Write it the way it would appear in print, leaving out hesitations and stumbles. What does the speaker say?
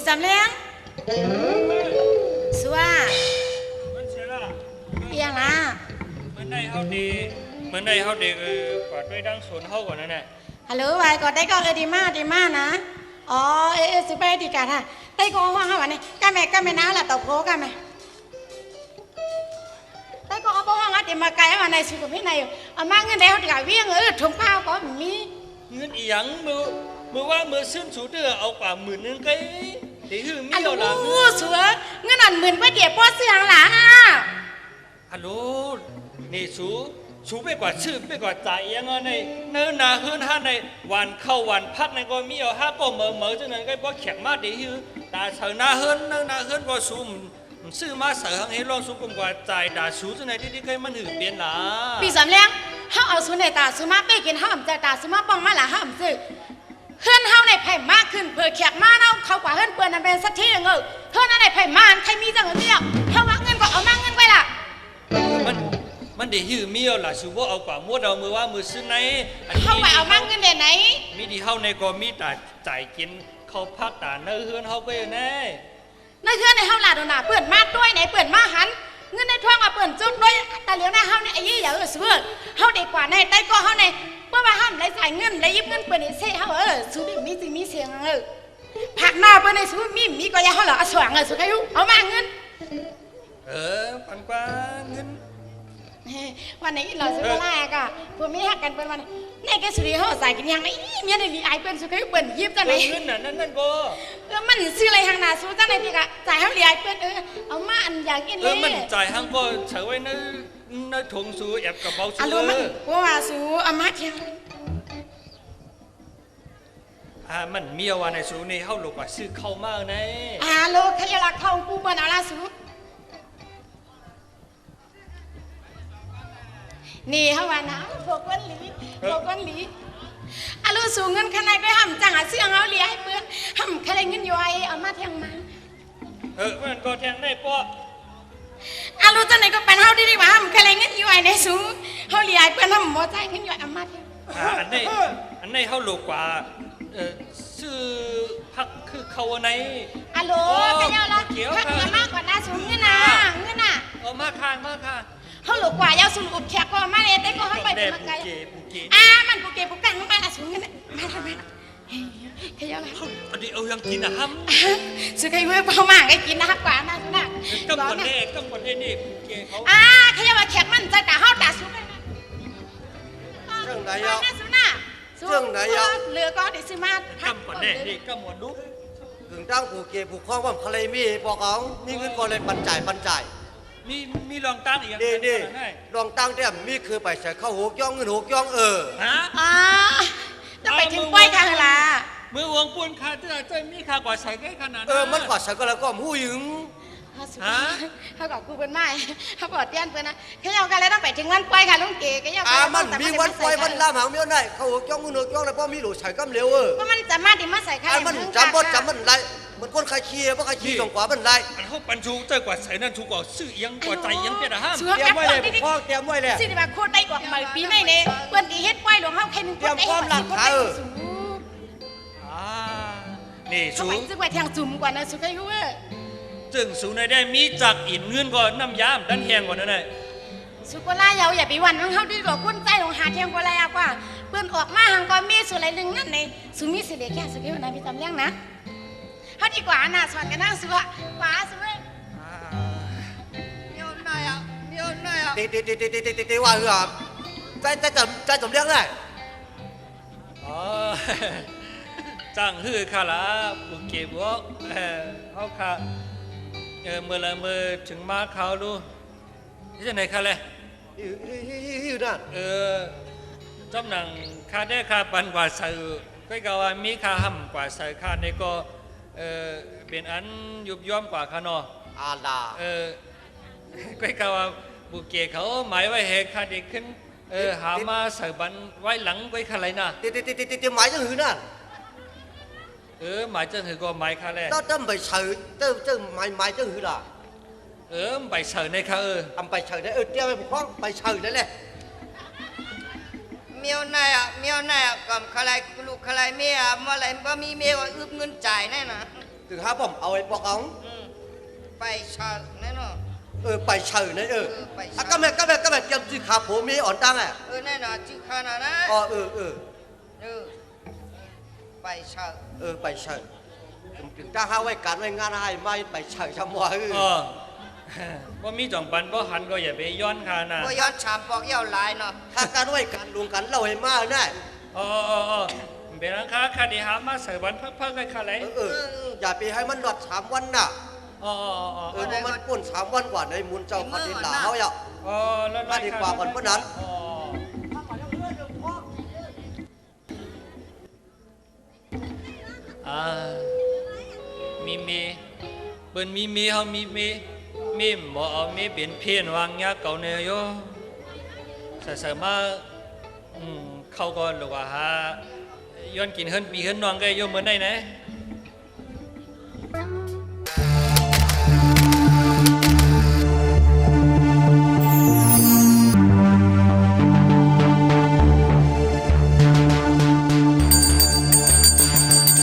สำเลียงสัวมันเสียละเอียงอ่ะเหมือนในเฮาดีเหมือนในเฮาเด็กกอดด้วยดังสนเฮาก่อนนั่นแหละฮัลโหลไว้ก่อนได้ก็ดีมากนะอ๋อสิไปดีกันฮะได้ก็ว่าฮะวันนี้ก้าแม่น้าละตบโพก้าแม่ได้ก็เอาบ้องอ่ะเดี๋ยวมาไกลวันไหนสุขภาพไหนอยู่เอามาเงินได้เขาดีกว่าวิ่งถุงข้าวก็มีเงินอีหยังมือว่ามือซื้อสูเดือเอากว่า10,000นึงไกตีหื้อมีเอาละสัวเงินอัน10,000ก็เดี๋ยวป้อเสียงหล่ะฮัลโหลนี่สูไปกว่าชื่อไปกว่าใจยังไงในเนื้อนาเฮือนห้าในวันเข้าวันพักในก็มีเอาห้าก็เหม่อจังนั้นก็บ่แข็งมาดีหื้อตาเสือนาเฮือนเนื้อนาเฮือนก็สูซื้อมาเสือให้ลองสูกว่าใจตาสูจังไหนที่เคยมันหื้อเปลี่ยนล่ะปีสำเลียงเฮาเอาสูในตาสูมาไปกินเฮาใจตาสูมาป้องมาละเฮาซื้อเฮือนเฮาในไผ่มากขึ้นเผื่อแขกมาเนาะเขากว่าเฮือนเปิ้นนั่นเป็นสักทีนึงเฮือนนั่นในไผ่มาใครมีจังเดียวเฮาว่าเงินก็เอามาเงินไปล่ะมันได้หื้อมีเอาล่ะสูบ่เอากว่ามัวเอามือว่ามือซื้อไหนเฮาไปเอามาเงินเดี๋ยวไหนมีที่เฮาในก็มีตาใจกินเขาพักตาเนื้อเฮือนเฮาก็อยู่แน่ในเฮือนในเฮาล่ะโดน่ะเปิ้นมาด้วยไหนเปิ้นมาหันเงินในท้องอ่ะเปิ้นจุดด้วยแต่เหลียวในเฮาในไอ้ยี่อย่าซื้อเฮาดีกว่าในใต้ก็เฮาในเมื่อว่าห้ามได้จ่ายเงินได้ยิบเงินเปิ้นเซ่เฮาซื้อมีสิมีเสียงผักหน้าเปิ้นในซื้อมีก็อย่าเฮาล่ะสว่างสุดอายุเอามาเงินปันกว่าเงินวันนี้เราซื้อแรกอ่ะพวกมีหักกันเป็นวันในแกสุริเฮาใส่กันยังไงเมียในลีไอเปิ้นสุดอายุเปิ้นยิบจังไหนเงินน่ะนั่นก็มันซื้ออะไรทางหน้าสู้จังไหนพี่กะจ่ายเฮาลีไอเปิ้นเอามาอันอยากกินเลยมันจ่ายทางก็เฉยไว้ในถุงสูแอบกระเป๋าสูมันว่าสูเอามาเที่ยงมันมีเอาวันในสูนี่เฮาลูกว่าซื้อเข้ามากในโลกขยะละเข้ากูเปิ้นเอาละสูนี่เฮาว่านะพวกคนหลีลูสูเงินข้างในก็ห่ำจังหาเสื้อเฮาเลียให้เปิ้นห่ำคะไรเงินย่อยเอามาเที่ยงมามันก็แทงได้ป้อลูจังไหนก็เป็นเฮาดีว่าห่ำคะไรเงินย่อยในสูเฮาเลียให้เปิ้นห่ำบ่ใจเงินย่อยเอามาเที่ยงอันนี้เฮาลูกกว่าซื้อพักคือเขาในโลก็ยาวละพักมากกว่าน่าสูงเงินน่ะมาค่ะเขาหลกกว่ายาวสูงอุดแขกก็มาเลยแต่ก็เขาไปมาไกลมันปูเกปูกังมาสูงเงินมาทำไมขยาวละอันนี้เอายังกินนะฮัมสุดท้ายเมื่อประมาณก็กินนะครับกว่าน่าน่ะก็หมดเลยนี่ปูเกเขาขยาวละแขกมันใจแต่เขาด่าสูงเลยนะเรื่องไหนอ่ะเรื่องไหนอ่ะเรือก็ดิซิมาก็หมดเลยนี่ก็หมดลูกถึงตั้งปูเกปูคล้องว่าทะเลมีบอกเขามีเงินก็เลยปันจ่ายมีรองตั้งอีกนี่รองตั้งเนี่ยมีคือไปใส่ข้าวหกย่องเงินหกย่องฮะจะไปถึงป้ายกันล่ะมือวงปูนค่ะจะมีค่ากว่าใส่ใกล้ขนาดมันกว่าใส่ก็แล้วก็หูหยึงเขาบอกกูเป็นไม้เขาบอกเตี้ยนเพื่อนนะเขาเอากันแล้วต้องไปถึงวันป้ายค่ะลุงเก๋ก็ยังมันมีวันป้ายวันล่าหางเมี้ยวได้ข้าวหกย่องเงินหกย่องแล้วพอมีหลุดใส่ก็เร็วก็มันจะมาดิมาใส่ใครมันจำมันไรมันคนใครขี้เพราะใครขี้ตรงกว่ามันไรอันเขาปันชูเจ้ากว่าใส่นั่นชูกว่าซื้อยังกว่าใจยังเป็นอะฮะเตรียมไว้เลยพ่อเตรียมไว้เลยสิแบบโคตรได้กว่าใหม่ปีไม่เนี่ยเพื่อนตีเฮ็ดป้ายหลวงเขาแค่นึงเตรียมความหลักฐานนี่สูงซึ่งไปทางจุ่มกว่านะสุดท้ายว่าจึงสูงในได้มีจักอินเงื่อนก่อนน้ำยามดันแหงก่อนนั่นเลยสุกลาเยาอย่าไปวันของเขาดีกว่าคนใจของหาเที่ยงกว่าแล้วกว่าเพื่อนออกมาหางก็มีส่วนอะไรหนึ่งนั่นในสุมีสิเล็กแค่สุกี้วันนั้นพี่จำเลี้ยงนะเขาดีกว่าน่ะสวัสดีนั่งสุกกว่าสุกี้เดี๋ยวหน่อยตีว่าเหรอใจจำเลี้ยงได้จังฮือค่ะละบุกเก็บวอกเขาค่ะเมื่อถึงมาเขาดูที่จะไหนค่ะเลยนั่นจำหนังค่าได้ค่าปันกว่าสื่อก็กว่ามีค่าห่ำกว่าสื่อค่าในก็เป็นอันยุบย่อมกว่าค่ะเนาะก็ว่าบุกเก็บเขาหมายไว้เหตุค่าเด็กขึ้นหามาใส่บันไว้หลังไว้ค่ะอะไรนะตีหมายจะหือนั่นหมายจะหือก็หมายค่ะเลยต้องไปเฉยต้องหมายจะหือล่ะไปเฉยในค่ะไปเฉยได้เตี้ยไปบุกคล้องไปเฉยได้เลยเมียวนายกับใครลูกใครเมียเมื่อไรก็มีเมียว่าอึบเงินจ่ายแน่นะก từ hai bom ao ấy bọc ống ไปเชิญแน่นอน bài trời đấy bài à trời. các mẹ kiếm gì khá phố mi ổn tăng à แน่นอนชื่อข้านะนะ ไปเชิญ bài trời chúng ta hai quay cán quay ngan hai mai bài trời trong mùa เออว่ามีจ่องปันบ่หันก็อย่าไปย้อนคานะ ว่าย้อนชามปอกเย้าลายเนาะ ถ้าการquay cán luồng cán lâu hay ma này เป็นราคาคดีหามาใส่วันพักๆกันค่ะเลย อย่าไปให้มันหลอด3 วันน่ะ มันปุ่น3 วันกว่าในมุนเจ้าพันดินหลาเขาอ่ะ แล้ว มาดีกว่าก่อนเมื่อนั้น มีเปิ้นมีเฮามีบ่เอามีเป็นเพี้ยนวางยาเก่าเนี่ยโยใส่มาเข้าก่อนหรือว่าหาย้อนกินเฮิรนปีเฮิรนนองก็โยเหมือนได้นะ